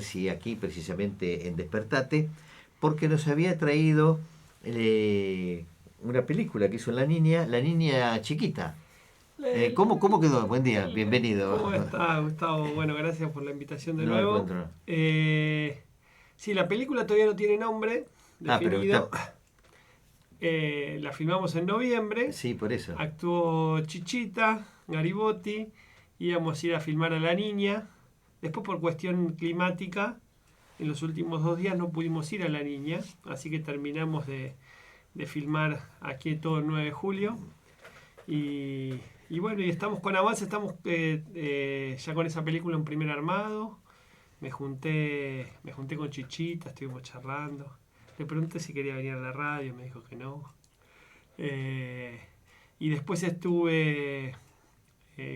Percy aquí, precisamente en Despertate, porque nos había traído una película que hizo la niña chiquita. ¿Cómo quedó? Buen día, bienvenido. ¿Cómo está, Gustavo? Bueno, gracias por la invitación de No me nuevo. encuentro. Sí, la película todavía no tiene nombre Pero está. definido. La filmamos en noviembre. Sí, por eso. Actuó Chichita, Garibotti. Íbamos a ir a filmar a la niña. Después, por cuestión climática, en los últimos 2 días no pudimos ir a la niña. Así que terminamos de filmar aquí todo el 9 de julio. Y bueno, y estamos con avance, estamos ya con esa película en primer armado. Me junté con Chichita, estuvimos charlando. Le pregunté si quería venir a la radio, me dijo que no. Eh, y después estuve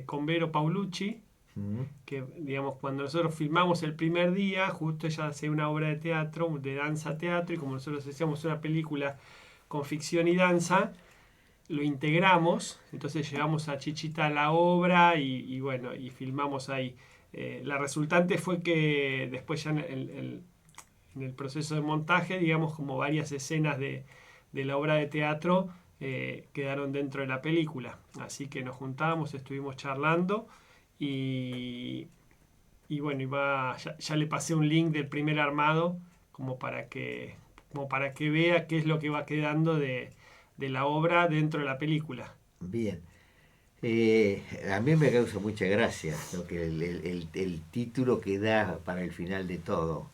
con Vero Paulucci, Mm. que digamos, cuando nosotros filmamos el primer día, justo ella hacía una obra de teatro, de danza teatro, y como nosotros hacíamos una película con ficción y danza, lo integramos, entonces llevamos a Chichita a la obra y bueno, y filmamos ahí. La resultante fue que después ya en el proceso de montaje, digamos, como varias escenas de la obra de teatro quedaron dentro de la película. Así que nos juntamos, estuvimos charlando y, y bueno, ya le pasé un link del primer armado como para que vea qué es lo que va quedando de la obra dentro de la película. Bien. A mí me causa mucha gracia lo que el título que da para el final de todo.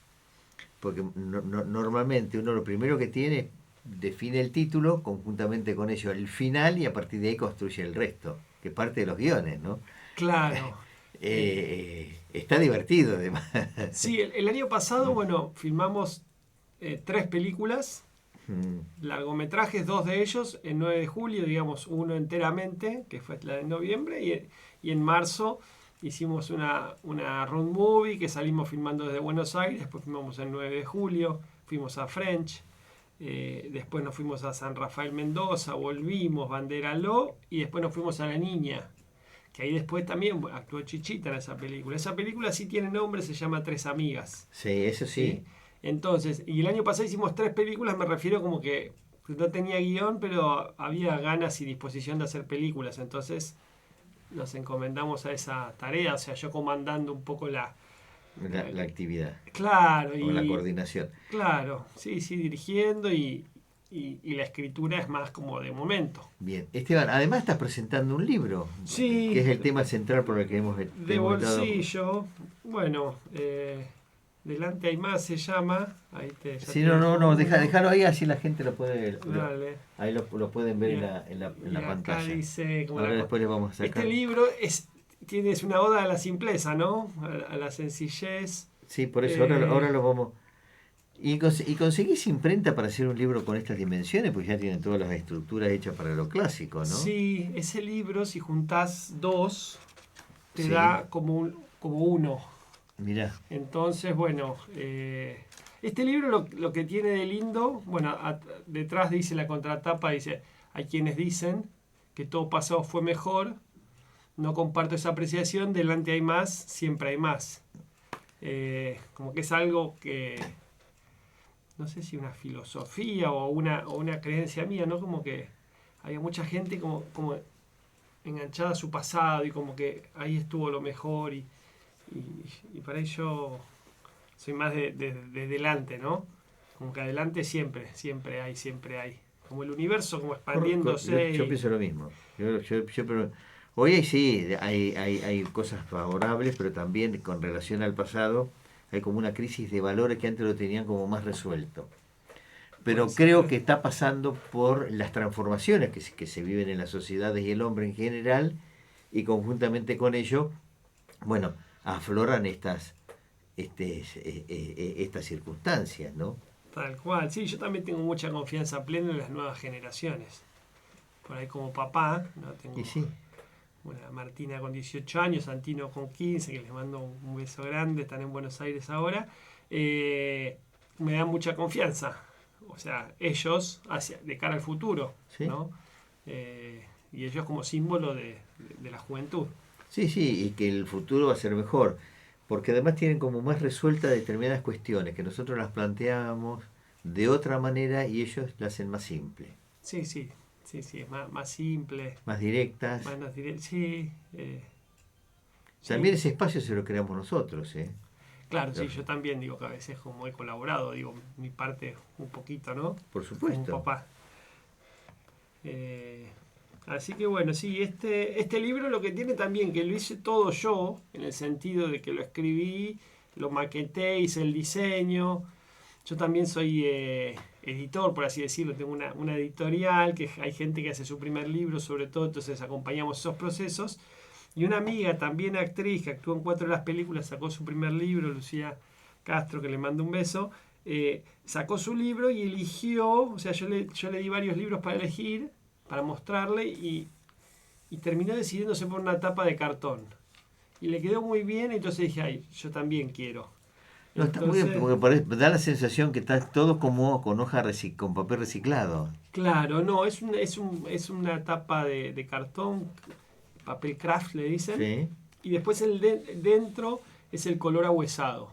Porque normalmente uno lo primero que tiene define el título, conjuntamente con ello el final, y a partir de ahí construye el resto, que parte de los guiones, ¿no? Claro. Está divertido además. Sí, el año pasado, bueno, filmamos 3 películas, Mm. largometrajes, 2 de ellos, en 9 de julio, digamos, uno enteramente, que fue la de noviembre, y en marzo hicimos una road movie que salimos filmando desde Buenos Aires, después filmamos el 9 de julio, fuimos a French, después nos fuimos a San Rafael Mendoza, volvimos, Bandera Lo, y después nos fuimos a La Niña, que ahí después también actuó Chichita en esa película. Esa película sí tiene nombre, se llama Tres Amigas. Sí, eso ¿Sí? sí. Entonces, y el año pasado hicimos 3 películas, me refiero como que no tenía guión, pero había ganas y disposición de hacer películas. Entonces nos encomendamos a esa tarea, o sea, yo comandando un poco La actividad claro, o la y coordinación. claro, sí, sí, dirigiendo y la escritura es más como de momento. Bien. Esteban, además estás presentando un libro, que Sí, es el tema central por el que de hemos estado. bolsillo, bueno, Delante hay más se llama, ya Sí, te no, dejo uno. déjalo ahí, así la gente lo puede, Dale. ahí lo pueden ver Y, en a- en y la acá pantalla. dice, Ahora después les vamos a este sacar. libro tienes una oda a la simpleza, ¿no? A la sencillez. Sí, por eso Eh, ahora lo vamos. Y conseguís imprenta para hacer un libro con estas dimensiones, pues ya tienen todas las estructuras hechas para lo clásico, ¿no? sí, ese libro, si juntás dos, te Sí, da como uno. mirá. Entonces, bueno, este libro lo que tiene de lindo, bueno, detrás dice la contratapa, dice, hay quienes dicen que todo pasado fue mejor, no comparto esa apreciación, delante hay más, siempre hay más. Como que es algo que, no sé si una filosofía o una creencia mía, ¿no? Como que había mucha gente como enganchada a su pasado y como que ahí estuvo lo mejor y para ello soy más de delante, ¿no? Como que adelante siempre, siempre hay, siempre hay. Como el universo como expandiéndose Yo pienso lo mismo. Hoy sí, hay cosas favorables, pero también con relación al pasado hay como una crisis de valores que antes lo tenían como más resuelto. puede Pero creo ser. que está pasando por las transformaciones que se viven en las sociedades y el hombre en general, y conjuntamente con ello, bueno, afloran estas circunstancias, ¿no? Tal cual. Sí, yo también tengo mucha confianza plena en las nuevas generaciones. Por ahí como papá, ¿no? Y Tengo sí, una Martina con 18 años, Santino con 15, que les mando un beso grande, están en Buenos Aires ahora. Me dan mucha confianza. O sea, ellos de cara al futuro, sí. ¿no? Y ellos como símbolo de la juventud. Sí, sí, y que el futuro va a ser mejor. porque además tienen como más resueltas determinadas cuestiones que nosotros las planteábamos de otra manera y ellos la hacen más simple, Sí, sí, sí, sí, es más simple, más directas. más directo. Sí, También sí, ese espacio se lo creamos nosotros, ¿eh? claro, sí, Los- yo también digo que a veces como he colaborado, digo, mi parte un poquito, ¿no? por Como un supuesto. papá. Eh, Así que bueno, sí, este libro lo que tiene también, que lo hice todo yo, en el sentido de que lo escribí, lo maqueté, hice el diseño. Yo también soy editor, por así decirlo, tengo una editorial, que hay gente que hace su primer libro sobre todo, entonces acompañamos esos procesos. Y una amiga, también actriz, que actuó en 4 de las películas, sacó su primer libro, Lucía Castro, que le mando un beso, sacó su libro y eligió, o sea, yo le di varios libros para elegir, para mostrarle, y terminó decidiéndose por una tapa de cartón. Y le quedó muy bien, entonces dije, ay, yo también quiero. No, está muy bien, Entonces, porque da la sensación que está todo como con con papel reciclado. claro, no, es una tapa de cartón, papel craft le dicen, ¿Sí? y después dentro es el color ahuesado,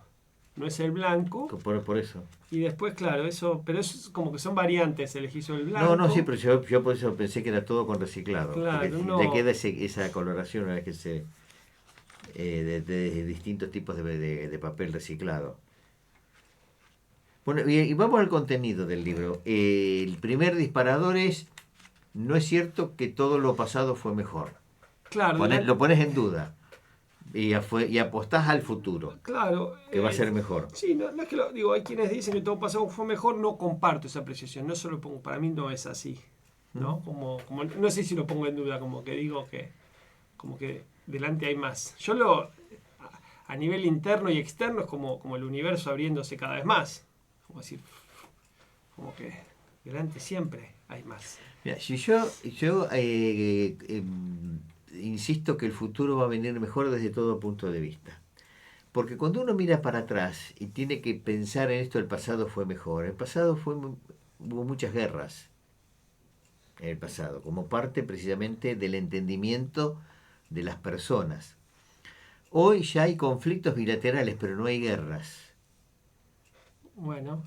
no es el blanco, Por eso. y después, claro, eso, pero es como que son variantes, elegís el No, no, sí, blanco, pero yo por eso pensé que era todo con reciclado, porque claro, si le no, queda esa coloración una vez que de distintos tipos de papel reciclado. Bueno, y vamos al contenido del libro. El primer disparador es, no es cierto que todo lo pasado fue mejor. claro, Lo pones en duda y apostás al futuro, claro, que va a ser mejor. sí, no, no es que lo digo, hay quienes dicen que todo pasado fue mejor, no comparto esa apreciación, no solo pongo, para mí no es así, ¿Mm? ¿no? No sé si lo pongo en duda, como que digo que como que delante hay más. A nivel interno y externo es como el universo abriéndose cada vez más. Como decir, como que delante siempre hay más. Mira, si yo insisto que el futuro va a venir mejor desde todo punto de vista. Porque cuando uno mira para atrás y tiene que pensar en esto, el pasado fue mejor. Hubo muchas guerras en el pasado, como parte precisamente del entendimiento de las personas. Hoy ya hay conflictos bilaterales, pero no hay guerras. Bueno,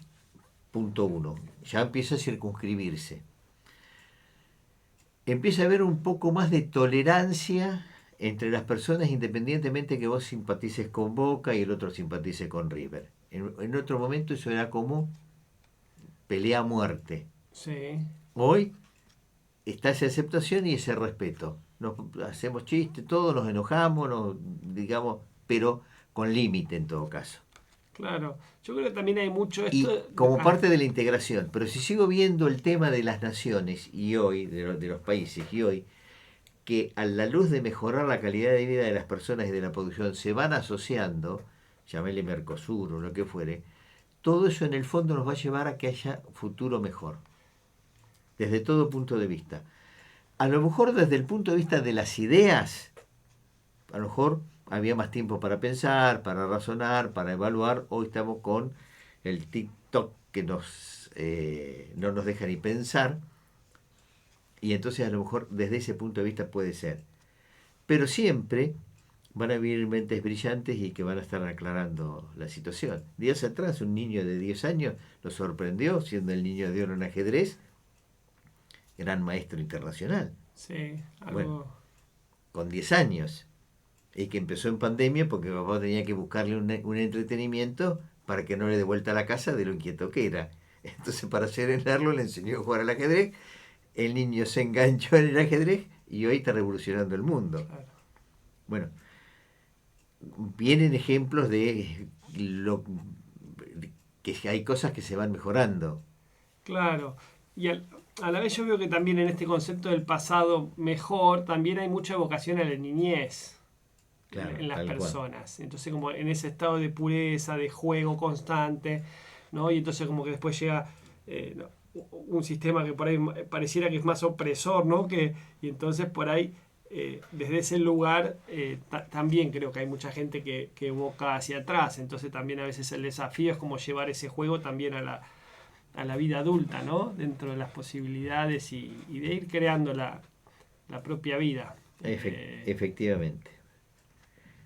Punto uno. Ya empieza a circunscribirse. Empieza a haber un poco más de tolerancia entre las personas independientemente que vos simpatices con Boca y el otro simpatice con River. En otro momento eso era como pelea a muerte. sí, Hoy está esa aceptación y ese respeto. Nos hacemos chistes, todos nos enojamos, digamos, pero con límite en todo caso. claro. Yo creo que también hay mucho esto. Y como parte de la integración. Pero si sigo viendo el tema de las naciones y hoy, de los países y hoy, que a la luz de mejorar la calidad de vida de las personas y de la producción se van asociando, llamele Mercosur o lo que fuere, todo eso en el fondo nos va a llevar a que haya futuro mejor, desde todo punto de vista. A lo mejor desde el punto de vista de las ideas, a lo mejor había más tiempo para pensar, para razonar, para evaluar. Hoy estamos con el TikTok que no nos deja ni pensar, y entonces a lo mejor desde ese punto de vista puede ser. Pero siempre van a venir mentes brillantes y que van a estar aclarando la situación. Días atrás un niño de 10 años lo sorprendió, siendo el niño de oro en ajedrez, gran maestro internacional. Sí, Bueno, algo. con 10 años. Y que empezó en pandemia porque papá tenía que buscarle un entretenimiento para que no le dé vuelta a la casa de lo inquieto que era. Entonces, para serenarlo, le enseñó a jugar al ajedrez. El niño se enganchó en el ajedrez y hoy está revolucionando el mundo. Claro. Bueno, vienen ejemplos de que hay cosas que se van mejorando. Claro. Y a la vez yo veo que también en este concepto del pasado mejor, también hay mucha evocación a la niñez Claro, en las tal cual. personas. Entonces como en ese estado de pureza, de juego constante, ¿no? Y entonces como que después llega no, un sistema que por ahí pareciera que es más opresor, ¿no? Y entonces por ahí, desde ese lugar, también creo que hay mucha gente que evoca hacia atrás. Entonces también a veces el desafío es como llevar ese juego también a la vida adulta, ¿no? Dentro de las posibilidades y de ir creando la propia vida. Efectivamente.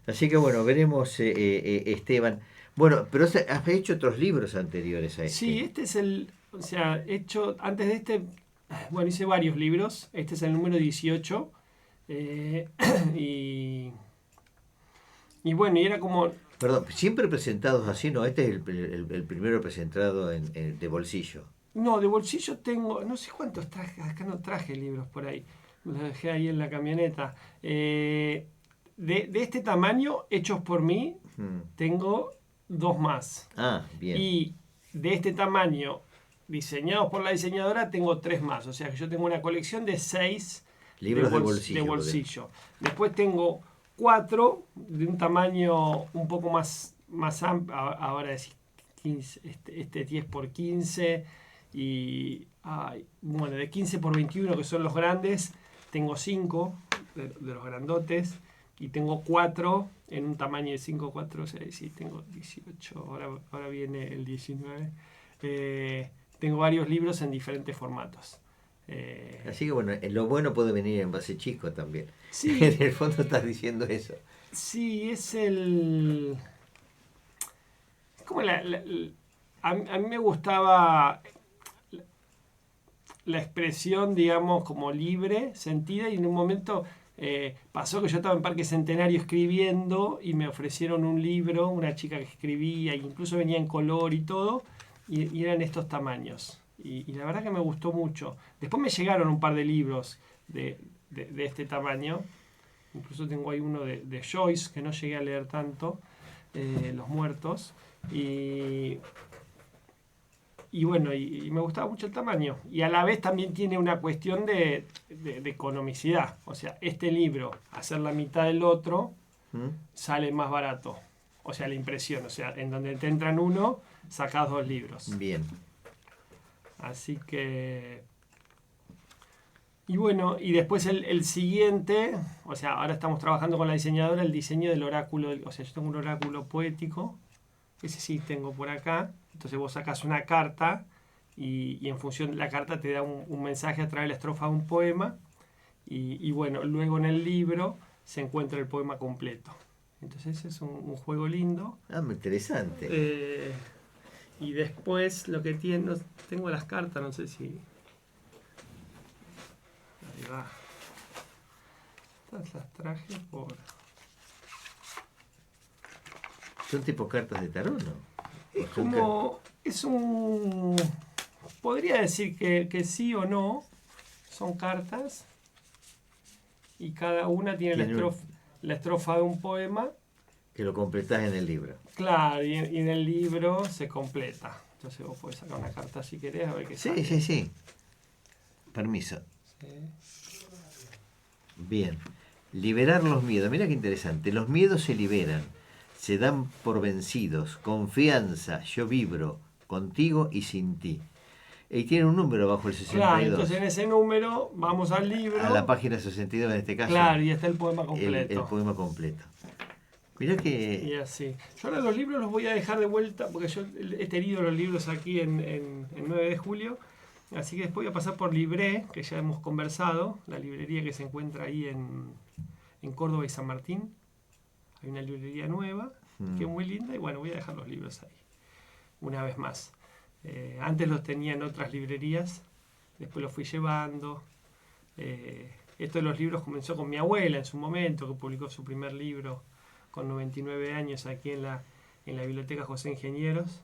Así que bueno, veremos, Esteban. Bueno, pero has hecho otros libros anteriores a Sí, este. este es o sea, he hecho, antes de este, bueno, hice varios libros, este es el número 18, eh, y, y bueno, y era como, Perdón, siempre presentados así, ¿no? Este es el primero presentado de bolsillo. no, de bolsillo tengo, no sé cuántos traje, acá no traje libros por ahí, los dejé ahí en la camioneta. De este tamaño, hechos por mí, Mm. tengo dos más. Ah, bien. Y de este tamaño, diseñados por la diseñadora, tengo tres más. O sea que yo tengo una colección de seis Libros de de bolsillo, porque... bolsillo. Después tengo cuatro de un tamaño un poco más amplio. Ahora es 15, este 10 por 15 y bueno, de 15 por 21 que son los grandes, tengo 5 de los grandotes y tengo 4 en un tamaño de 5 4 6 y tengo 18, ahora viene el 19. Tengo varios libros en diferentes formatos. Eh, Así que bueno, lo bueno puede venir en base chico también. sí, En el fondo estás diciendo eso. sí, es el... Es como a mí me gustaba la expresión, digamos, como libre, sentida, y en un momento pasó que yo estaba en Parque Centenario escribiendo y me ofrecieron un libro, una chica que escribía, incluso venía en color y todo, y eran estos tamaños. Y la verdad que me gustó mucho. Después me llegaron un par de libros de este tamaño, incluso tengo ahí uno de Joyce, que no llegué a leer tanto, Los Muertos, y y bueno, y me gustaba mucho el tamaño. Y a la vez también tiene una cuestión de economicidad. O sea, este libro, hacer la mitad del otro, ¿Mm? sale más barato. O sea, la impresión. O sea, en donde te entran uno, sacas dos libros. Bien. Así que... Y bueno, y después el siguiente, o sea, ahora estamos trabajando con la diseñadora el diseño del oráculo. O sea, yo tengo un oráculo poético, ese sí tengo por acá. Entonces vos sacas una carta y en función de la carta te da un mensaje a través de la estrofa de un poema. Y bueno, luego en el libro se encuentra el poema completo. Entonces ese es un juego lindo. Ah, muy interesante. Eh, y después lo que tiene, tengo las cartas, no sé si... Ahí va. Estas las traje por... Son tipo cartas de tarot, ¿no? Es Son car- como... Es un... Podría decir que sí o no. Son cartas y cada una tiene Tiene un, la estrofa de un poema. que lo completás en el libro. Claro, y en el libro se completa. Entonces vos podés sacar una carta si querés, a ver qué Sí, sale. sí, sí. Permiso. Sí. Bien. Liberar los miedos. Mira qué interesante. Los miedos se liberan. Se dan por vencidos. Confianza. Yo vibro. Contigo y sin ti. Y tiene un número bajo el Claro, 62. entonces en ese número vamos al A la libro. página 62 en este caso. Claro, y está el poema El completo. poema completo. Mirá que... Y así. Yo ahora los libros los voy a dejar de vuelta porque yo he tenido los libros aquí en 9 de julio. Así que después voy a pasar por Libré, que ya hemos conversado, la librería que se encuentra ahí en Córdoba y San Martín. Hay una librería nueva, que es muy linda, y bueno, voy a dejar los libros ahí, una vez más. Antes los tenía en otras librerías, después los fui llevando. Esto de los libros comenzó con mi abuela en su momento, que publicó su primer libro con 99 años aquí en la Biblioteca José Ingenieros.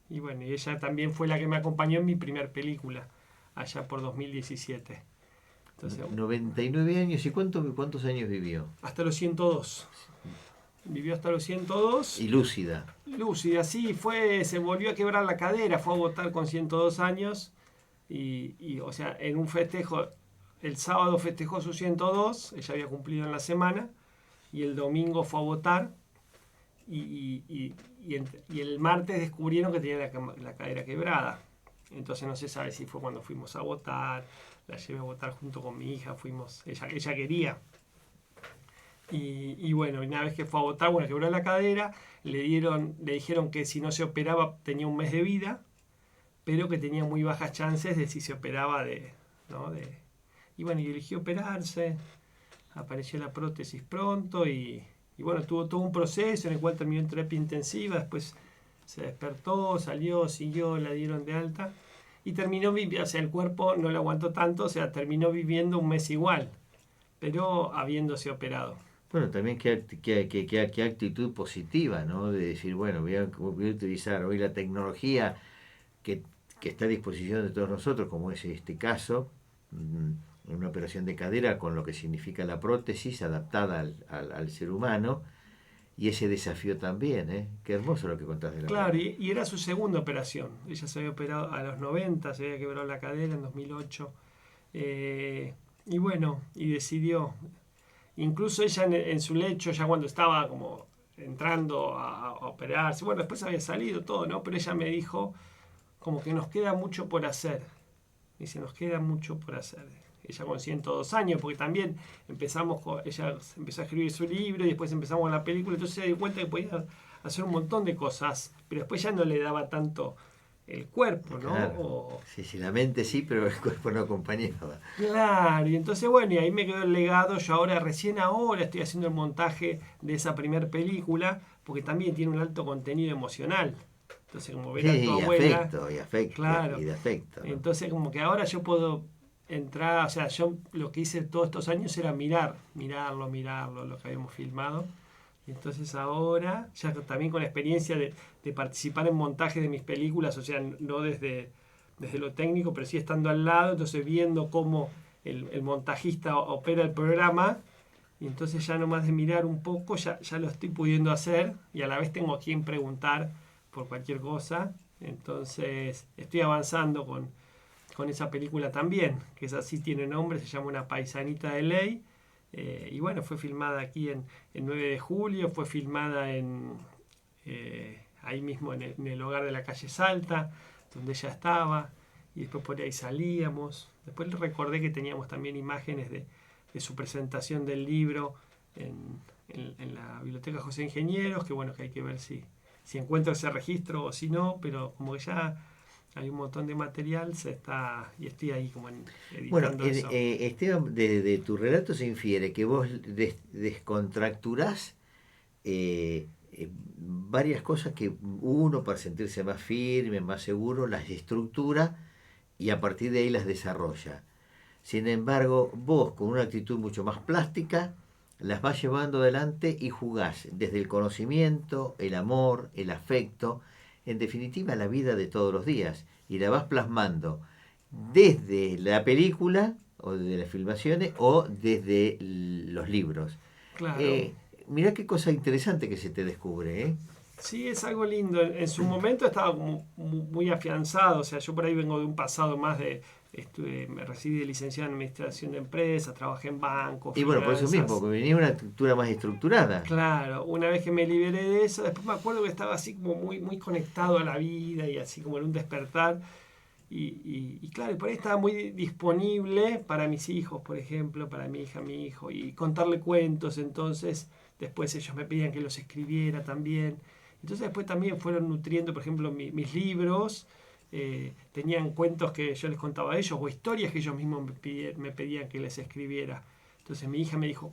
Y bueno, y ella también fue la que me acompañó en mi primer película, allá por 2017. Entonces, 99 años. ¿Y cuántos años vivió? hasta los 102. Vivió hasta los 102. Y lúcida. Lúcida, sí, se volvió a quebrar la cadera, fue a votar con 102 años. O sea, en un festejo, el sábado festejó sus 102, ella había cumplido en la semana, y el domingo fue a votar. Y el martes descubrieron que tenía la cadera quebrada. Entonces no se sabe si fue cuando fuimos a votar, la llevé a votar junto con mi hija, ella quería. Y bueno, una vez que fue a votar, bueno, quebró la cadera, le dijeron que si no se operaba tenía un mes de vida, pero que tenía muy bajas chances de si se operaba ¿no? Y bueno, y eligió operarse. apareció la prótesis pronto y bueno, tuvo todo un proceso en el cual terminó en terapia intensiva, después se despertó, salió, siguió, la dieron de alta y terminó viviendo, o sea, el cuerpo no lo aguantó tanto, o sea, terminó viviendo un mes igual, pero habiéndose operado. Bueno, también qué actitud positiva, ¿no? De decir, bueno, voy a utilizar hoy la tecnología que, que está a disposición de todos nosotros, como es este caso, una operación de cadera con lo que significa la prótesis adaptada al ser humano, y ese desafío también, ¿eh? Qué hermoso lo que contás de la Claro, muerte. y era su segunda operación. Ella se había operado a los 90, se había quebrado la cadera en 2008. Y bueno, y decidió. Incluso ella en su lecho, ya cuando estaba como entrando a operarse, bueno, después había salido todo, ¿no? Pero ella me dijo como que nos queda mucho por hacer. Dice, nos queda mucho por hacer. Ella con 102 años, porque también ella empezó a escribir su libro y después empezamos con la película, entonces se dio cuenta que podía hacer un montón de cosas, pero después ya no le daba tanto el cuerpo, ¿no? Claro. Sí, sí, la mente sí, pero el cuerpo no acompañaba. Claro, y entonces bueno, y ahí me quedó el legado, yo recién ahora estoy haciendo el montaje de esa primer película, porque también tiene un alto contenido emocional. Entonces, como ver a tu Sí, abuela, y afecto, claro. y de afecto, ¿no? Entonces, como que ahora yo puedo entrar, o sea, yo lo que hice todos estos años era mirarlo, lo que habíamos filmado. Y entonces ahora, ya también con la experiencia de participar en montajes de mis películas, o sea, no desde lo técnico, pero sí estando al lado, entonces viendo cómo el montajista opera el programa, y entonces ya nomás de mirar un poco, ya lo estoy pudiendo hacer, y a la vez tengo a quien preguntar por cualquier cosa. Entonces estoy avanzando con esa película también, que es así, tiene nombre, se llama Una paisanita de ley. Y bueno, fue filmada aquí en 9 de julio, fue filmada ahí mismo en el hogar de la calle Salta, donde ella estaba, y después por ahí salíamos. Después le recordé que teníamos también imágenes de su presentación del libro en la Biblioteca José Ingenieros, que bueno, que hay que ver si encuentro ese registro o si no, pero como que ya hay un montón de material, y estoy ahí como Bueno, editando eso. Esteban, de tu relato se infiere que vos descontracturás varias cosas que uno, para sentirse más firme, más seguro, las estructura y a partir de ahí las desarrolla. Sin embargo, vos, con una actitud mucho más plástica, las vas llevando adelante y jugás desde el conocimiento, el amor, el afecto, en definitiva la vida de todos los días, y la vas plasmando desde la película o desde las filmaciones o desde los libros. Claro. Eh, Mirá qué cosa interesante que se te descubre, ¿eh? Sí, es algo lindo. En su momento estaba como muy afianzado, o sea, yo por ahí vengo de un pasado más me recibí de licenciado en Administración de Empresas, trabajé en bancos, Y bueno, por eso mismo, finanzas. que venía una estructura más estructurada. Claro, una vez que me liberé de eso, después me acuerdo que estaba así como muy conectado a la vida y así como en un despertar. Y claro, por ahí estaba muy disponible para mis hijos, por ejemplo, para mi hija, mi hijo, y contarle cuentos. Entonces, después ellos me pedían que los escribiera también. Entonces, después también fueron nutriendo, por ejemplo, mis libros. Tenían cuentos que yo les contaba a ellos o historias que ellos mismos me pedían que les escribiera. Entonces, mi hija me dijo: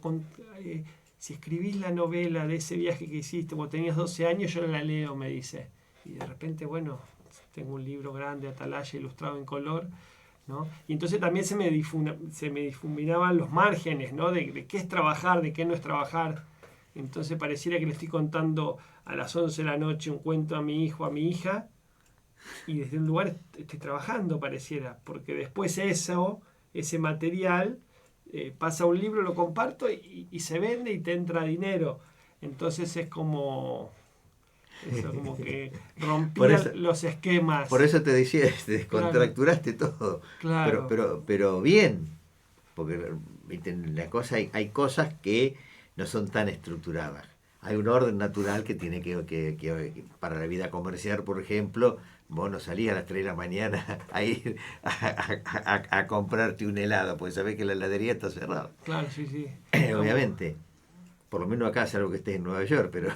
si escribís la novela de ese viaje que hiciste cuando tenías 12 años, yo la leo, me dice. Y de repente, bueno, tengo un libro grande, Atalaya, ilustrado en color, ¿no? Y entonces también se me difuminaban los márgenes, ¿no? De qué es trabajar, de qué no es trabajar. Entonces pareciera que le estoy contando a las 11 de la noche un cuento a mi hijo, a mi hija, y desde un lugar estoy trabajando, pareciera, porque después ese material, pasa a un libro, lo comparto y se vende y te entra dinero. Entonces es como eso, como que Por rompía eso, los por esquemas. eso te decía, Claro, descontracturaste todo. claro, Pero bien, porque viste, en la cosa hay cosas que no son tan estructuradas. Hay un orden natural que tiene que para la vida comercial, por ejemplo, vos no salís a las 3 de la mañana a ir a comprarte un helado, porque sabés que la heladería está cerrada. claro, sí, sí. Como, Obviamente, por lo menos acá, salvo que estés en Nueva York, pero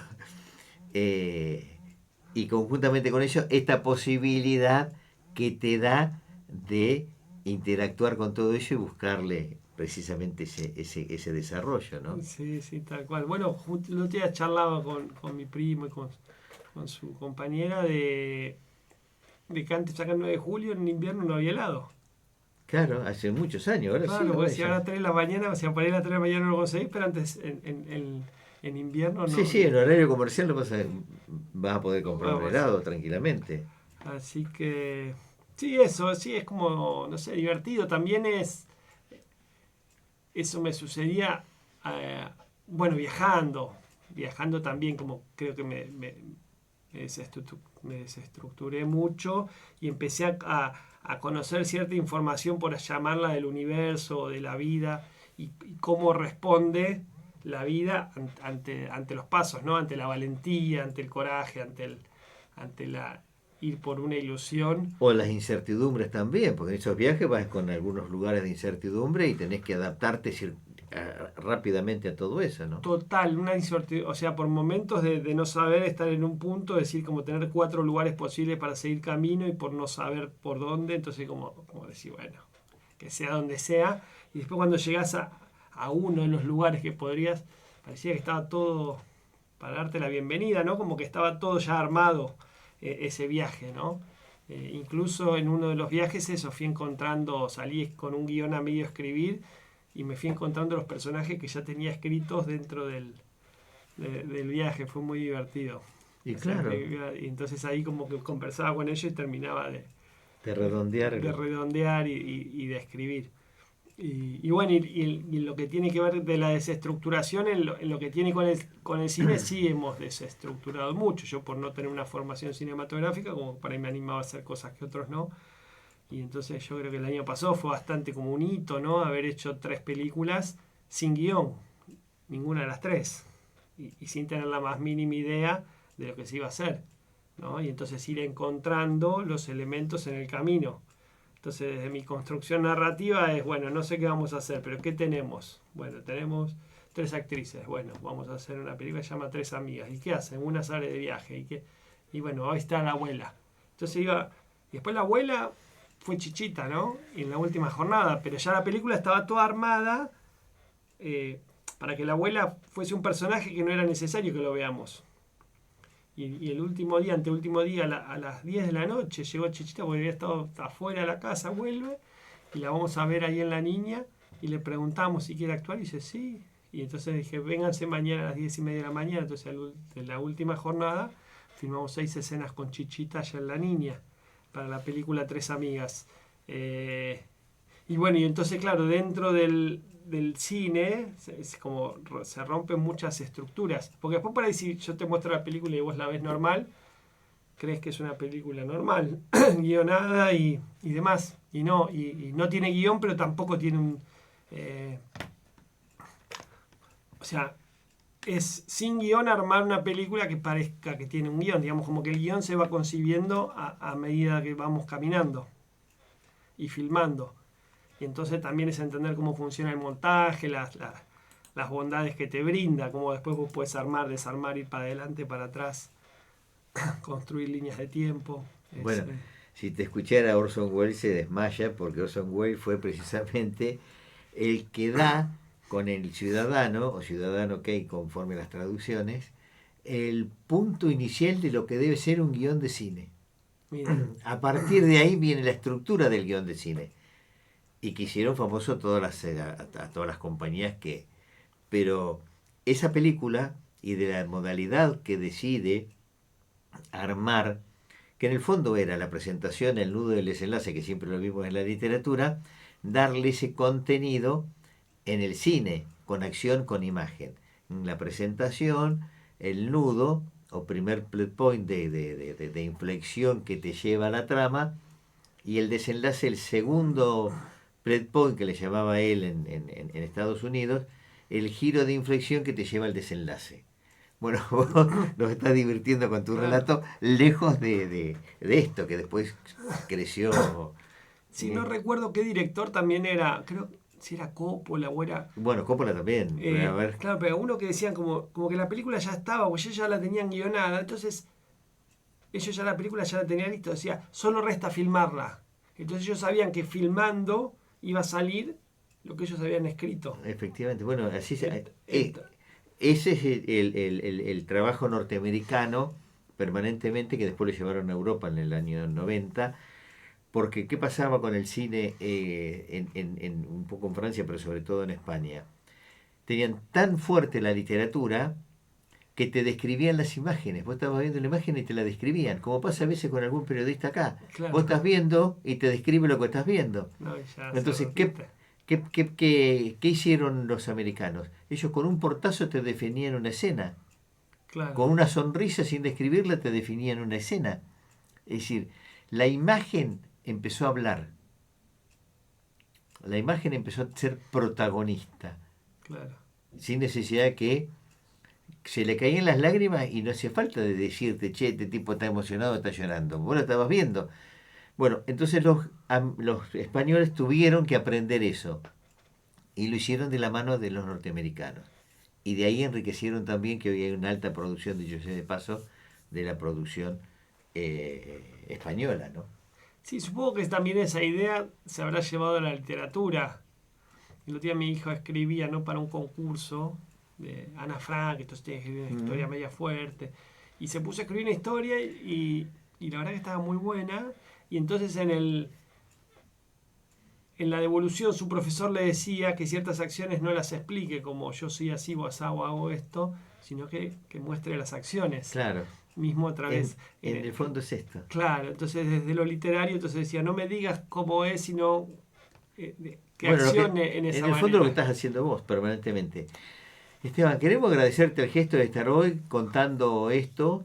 eh, y conjuntamente con ello, esta posibilidad que te da de interactuar con todo ello y buscarle precisamente ese desarrollo, ¿no? Sí, sí, tal cual. Bueno, el otro día charlaba con mi primo y con su compañera de que antes, acá el 9 de julio, en invierno no había helado. Claro, hace muchos años, ahora sí, Claro, ahora pues si ya. ahora 3 de la mañana, o sea, para ir a 3 de la mañana no lo conseguís, pero antes en invierno Sí, no. sí, en horario comercial vas a poder comprar un Vamos. helado tranquilamente. Así que, sí, eso, sí, es como, no sé, divertido. También eso me sucedía, eh, bueno, viajando también, como creo que me desestructuré mucho y empecé a conocer cierta información, por llamarla, del universo, de la vida y cómo responde la vida ante los pasos, ¿no? Ante la valentía, ante el coraje, ante la ir por una ilusión. O las incertidumbres también, porque en esos viajes vas con algunos lugares de incertidumbre y tenés que adaptarte rápidamente a todo eso, ¿no? Total, una incertidumbre, o sea, por momentos de no saber estar en un punto, decir, como tener 4 lugares posibles para seguir camino y por no saber por dónde, entonces como decir, bueno, que sea donde sea, y después cuando llegás a uno de los lugares que podrías, parecía que estaba todo para darte la bienvenida, ¿no? Como que estaba todo ya armado, ese viaje, ¿no? Incluso en uno de los viajes eso, salí con un guión a medio escribir y me fui encontrando los personajes que ya tenía escritos dentro del viaje, fue muy divertido. Y O sea, claro, y entonces ahí como que conversaba con ellos y terminaba de redondear de redondear y de escribir. Y bueno, y lo que tiene que ver de la desestructuración, en lo que tiene con el cine, sí hemos desestructurado mucho. Yo, por no tener una formación cinematográfica, como para ahí me animaba a hacer cosas que otros no. Y entonces yo creo que el año pasado fue bastante como un hito, ¿no? Haber hecho 3 películas sin guión, ninguna de las 3, y sin tener la más mínima idea de lo que se iba a hacer, ¿no? Y entonces ir encontrando los elementos en el camino. Entonces, desde mi construcción narrativa es, bueno, no sé qué vamos a hacer, pero ¿qué tenemos? Bueno, tenemos 3 actrices. Bueno, vamos a hacer una película que se llama Tres Amigas. ¿Y qué hacen? Una sale de viaje. Y bueno, ahí está la abuela. Entonces iba. Y después la abuela fue Chichita, ¿no? Y en la última jornada. Pero ya la película estaba toda armada, eh, para que la abuela fuese un personaje que no era necesario que lo veamos. Y el último día, anteúltimo día, a las 10 de la noche, llegó Chichita porque había estado afuera de la casa, vuelve, y la vamos a ver ahí en La Niña, y le preguntamos si quiere actuar, y dice sí. Y entonces dije, vénganse mañana a las 10:30 de la mañana. Entonces, en la última jornada, filmamos 6 escenas con Chichita allá en La Niña, para la película Tres Amigas. Y bueno, y entonces, claro, dentro del cine es como se rompen muchas estructuras. Porque después, por ahí, si yo te muestro la película y vos la ves normal, crees que es una película normal, guionada y demás. Y no tiene guión, pero tampoco tiene un. eh, o sea, es sin guión armar una película que parezca que tiene un guión. Digamos, como que el guión se va concibiendo a medida que vamos caminando y filmando. Y entonces también es entender cómo funciona el montaje, las bondades que te brinda, cómo después vos puedes armar, desarmar, ir para adelante, para atrás, construir líneas de tiempo. bueno, si te escuchara Orson Welles se desmaya porque Orson Welles fue precisamente el que da con el ciudadano, o ciudadano Kane conforme a las traducciones, el punto inicial de lo que debe ser un guión de cine. Mira, A partir de ahí viene la estructura del guión de cine. Y que hicieron famoso a todas las compañías que... Pero esa película y de la modalidad que decide armar, que en el fondo era la presentación, el nudo del desenlace, que siempre lo vimos en la literatura, darle ese contenido en el cine, con acción, con imagen. En la presentación, el nudo o primer plot point de inflexión que te lleva a la trama, y el desenlace, el segundo plot point que le llamaba él en Estados Unidos, el giro de inflexión que te lleva al desenlace. Bueno, vos nos estás divirtiendo con tu claro. relato, lejos de esto, que después creció. Si no recuerdo qué director también era, creo si era Coppola o era. Bueno, Coppola también. A ver, Claro, pero uno que decían como que la película ya estaba, o ellos ya la tenían guionada, entonces ellos ya la película ya la tenían lista, decía, solo resta filmarla. Entonces ellos sabían que filmando iba a salir lo que ellos habían escrito. Efectivamente, bueno, así se, Et- ese es el trabajo norteamericano permanentemente que después lo llevaron a Europa en el año 90, porque ¿qué pasaba con el cine un poco en Francia, pero sobre todo en España? Tenían tan fuerte la literatura que te describían las imágenes. Vos estabas viendo la imagen y te la describían, como pasa a veces con algún periodista acá. Vos claro, estás viendo y te describe lo que estás viendo. no, y ya se Entonces, ¿qué, repite. qué hicieron los americanos? Ellos con un portazo te definían una escena. Claro, Con una sonrisa sin describirla te definían una escena. Es decir, la imagen empezó a hablar. La imagen empezó a ser protagonista. claro. Sin necesidad de que se le caían las lágrimas y no hacía falta de decirte, che, este tipo está emocionado, está llorando. Vos lo estabas viendo. Bueno, entonces los españoles tuvieron que aprender eso. Y lo hicieron de la mano de los norteamericanos. Y de ahí enriquecieron también que hoy hay una alta producción, dicho sea de paso, de la producción española, ¿no? Sí, supongo que también esa idea se habrá llevado a la literatura. El otro día mi hija escribía, ¿no? Para un concurso de Ana Frank, entonces tiene que escribir una historia Mm. media fuerte. Y se puso a escribir una historia y la verdad que estaba muy buena. Y entonces en la devolución su profesor le decía que ciertas acciones no las explique como yo soy así o asá o hago esto, sino que muestre las acciones. Claro, Mismo otra vez. en el fondo es esto. Claro, entonces desde lo literario, entonces decía, no me digas cómo es, sino que Bueno, accione en en esa el fondo lo que manera. estás haciendo vos permanentemente. Esteban, queremos agradecerte el gesto de estar hoy contando esto.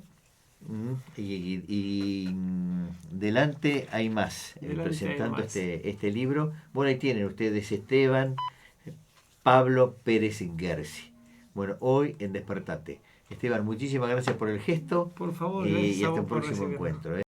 Delante hay más, Delante hay presentando más. este libro. Bueno, ahí tienen ustedes Esteban Pablo Pérez Gersi. Bueno, hoy en Despertate. Esteban, muchísimas gracias por el gesto Por favor, y gracias a hasta vos un por próximo recibirnos. encuentro.